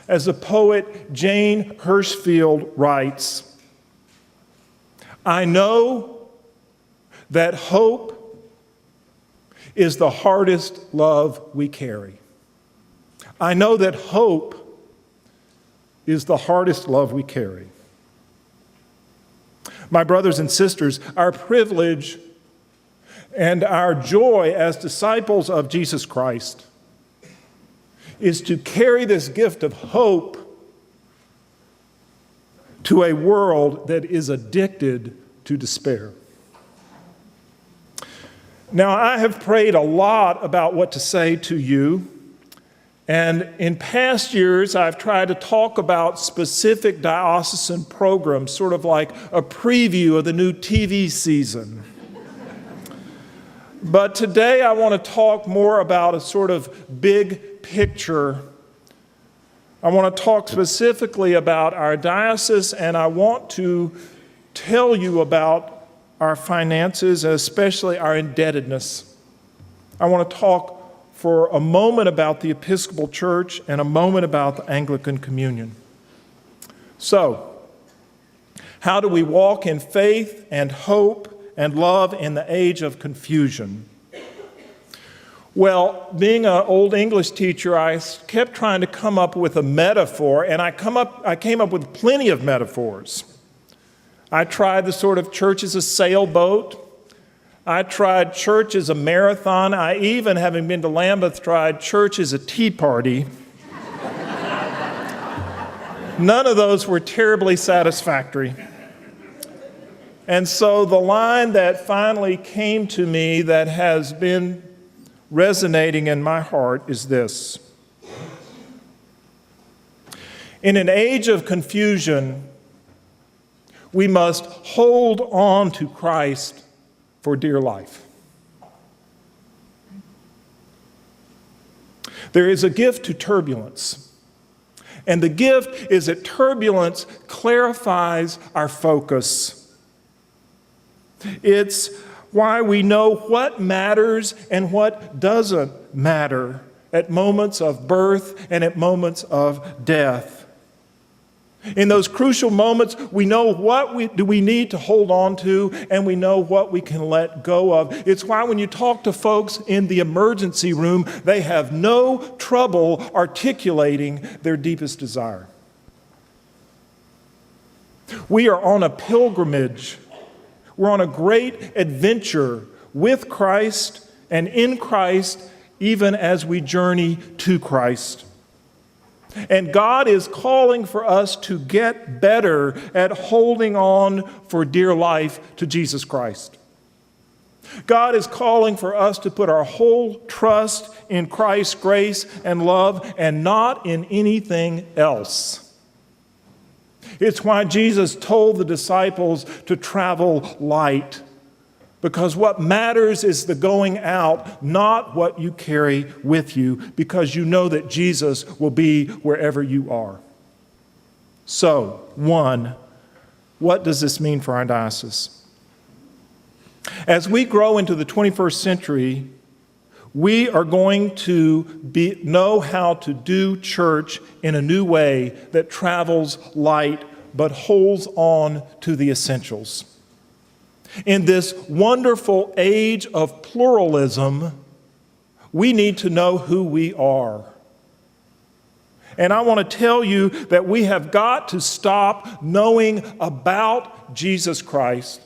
As the poet Jane Hirschfield writes, I know that hope is the hardest love we carry. I know that hope is the hardest love we carry. My brothers and sisters, our privilege and our joy as disciples of Jesus Christ is to carry this gift of hope to a world that is addicted to despair. Now, I have prayed a lot about what to say to you, and in past years, I've tried to talk about specific diocesan programs, sort of like a preview of the new TV season. But today, I want to talk more about a sort of big picture. I want to talk specifically about our diocese, and I want to tell you about our finances, and especially our indebtedness. I want to talk for a moment about the Episcopal Church and a moment about the Anglican Communion. So, how do we walk in faith and hope and love in the age of confusion? Well, being an old English teacher, I kept trying to come up with a metaphor, and I came up with plenty of metaphors. I tried the sort of church as a sailboat. I tried church as a marathon. I even, having been to Lambeth, tried church as a tea party. None of those were terribly satisfactory. And so the line that finally came to me that has been resonating in my heart is this. In an age of confusion, we must hold on to Christ for dear life. There is a gift to turbulence, and the gift is that turbulence clarifies our focus. It's why we know what matters and what doesn't matter at moments of birth and at moments of death. In those crucial moments, we know what we need to hold on to, and we know what we can let go of. It's why when you talk to folks in the emergency room, they have no trouble articulating their deepest desire. We are on a pilgrimage. We're on a great adventure with Christ and in Christ, even as we journey to Christ. And God is calling for us to get better at holding on for dear life to Jesus Christ. God is calling for us to put our whole trust in Christ's grace and love and not in anything else. It's why Jesus told the disciples to travel light, because what matters is the going out, not what you carry with you, because you know that Jesus will be wherever you are. So, one, what does this mean for our diocese? As we grow into the 21st century, we are going to know how to do church in a new way that travels light but holds on to the essentials. In this wonderful age of pluralism, we need to know who we are. And I want to tell you that we have got to stop knowing about Jesus Christ.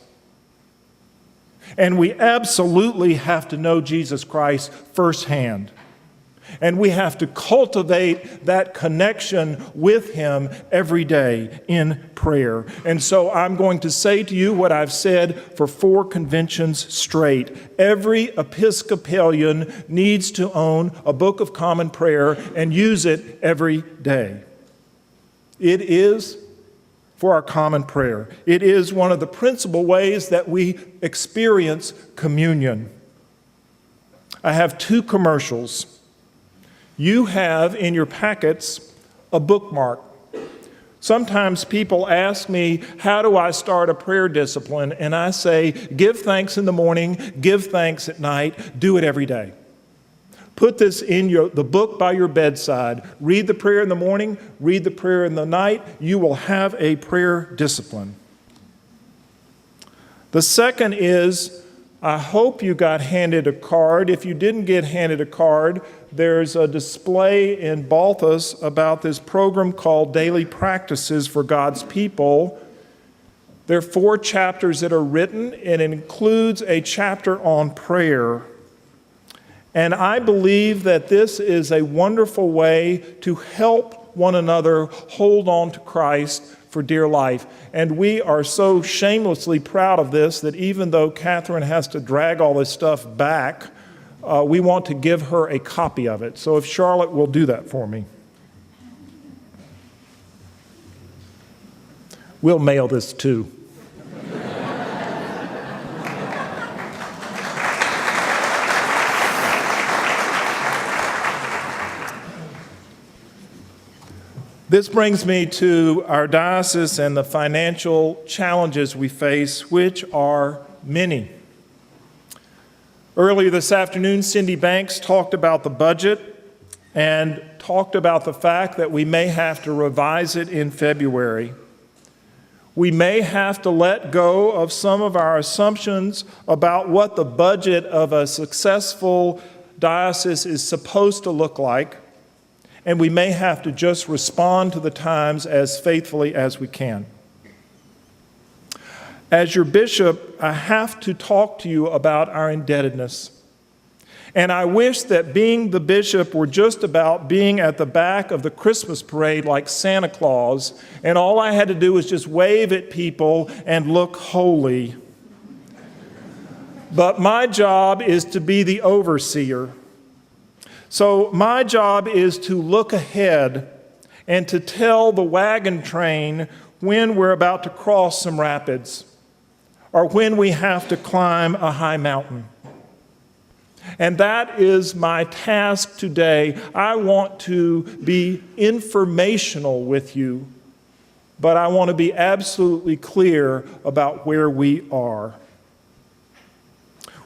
And we absolutely have to know Jesus Christ firsthand. And we have to cultivate that connection with Him every day in prayer. And so I'm going to say to you what I've said for 4 conventions straight. Every Episcopalian needs to own a Book of Common Prayer and use it every day. It is for our common prayer. It is one of the principal ways that we experience communion. I have 2 commercials. You have in your packets a bookmark. Sometimes people ask me, how do I start a prayer discipline? And I say, give thanks in the morning, give thanks at night, do it every day. Put this in the book by your bedside. Read the prayer in the morning, read the prayer in the night. You will have a prayer discipline. The second is, I hope you got handed a card. If you didn't get handed a card, there's a display in Balthus about this program called Daily Practices for God's People. There are 4 chapters that are written, and it includes a chapter on prayer. And I believe that this is a wonderful way to help one another hold on to Christ for dear life. And we are so shamelessly proud of this that even though Catherine has to drag all this stuff back, we want to give her a copy of it. So if Charlotte will do that for me. We'll mail this too. This brings me to our diocese and the financial challenges we face, which are many. Earlier this afternoon, Cindy Banks talked about the budget and talked about the fact that we may have to revise it in February. We may have to let go of some of our assumptions about what the budget of a successful diocese is supposed to look like. And we may have to just respond to the times as faithfully as we can. As your bishop, I have to talk to you about our indebtedness. And I wish that being the bishop were just about being at the back of the Christmas parade like Santa Claus, and all I had to do was just wave at people and look holy. But my job is to be the overseer. So my job is to look ahead and to tell the wagon train when we're about to cross some rapids or when we have to climb a high mountain. And that is my task today. I want to be informational with you, but I want to be absolutely clear about where we are.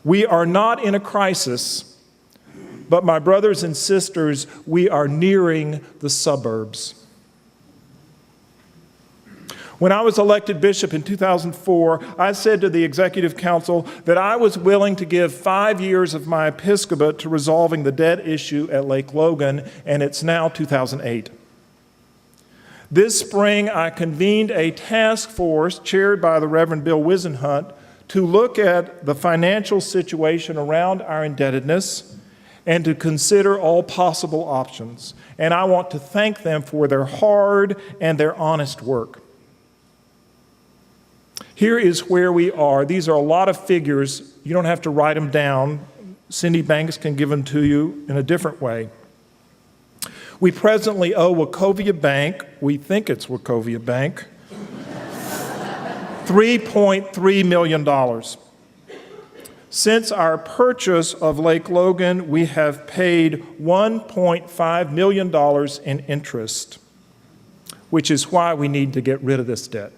We are not in a crisis. But my brothers and sisters, we are nearing the suburbs. When I was elected bishop in 2004, I said to the Executive Council that I was willing to give 5 years of my episcopate to resolving the debt issue at Lake Logan, and it's now 2008. This spring, I convened a task force chaired by the Reverend Bill Wisenhunt to look at the financial situation around our indebtedness and to consider all possible options. And I want to thank them for their hard and their honest work. Here is where we are. These are a lot of figures. You don't have to write them down. Cindy Banks can give them to you in a different way. We presently owe Wachovia Bank, we think it's Wachovia Bank, $3.3 million. Since our purchase of Lake Logan, we have paid $1.5 million in interest, which is why we need to get rid of this debt.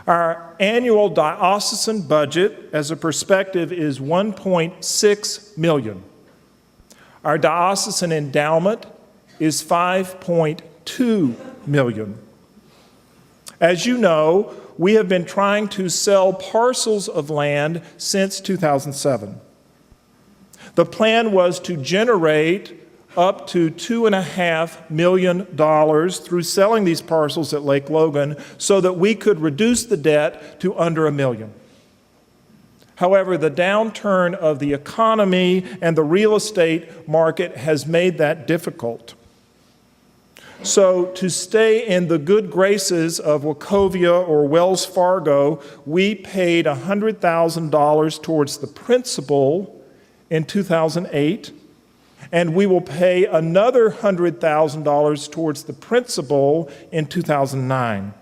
Our annual diocesan budget, as a perspective, is $1.6 million. Our diocesan endowment is $5.2 million. As you know, we have been trying to sell parcels of land since 2007. The plan was to generate up to $2.5 million through selling these parcels at Lake Logan so that we could reduce the debt to under $1 million. However, the downturn of the economy and the real estate market has made that difficult. So to stay in the good graces of Wachovia or Wells Fargo, we paid $100,000 towards the principal in 2008, and we will pay another $100,000 towards the principal in 2009.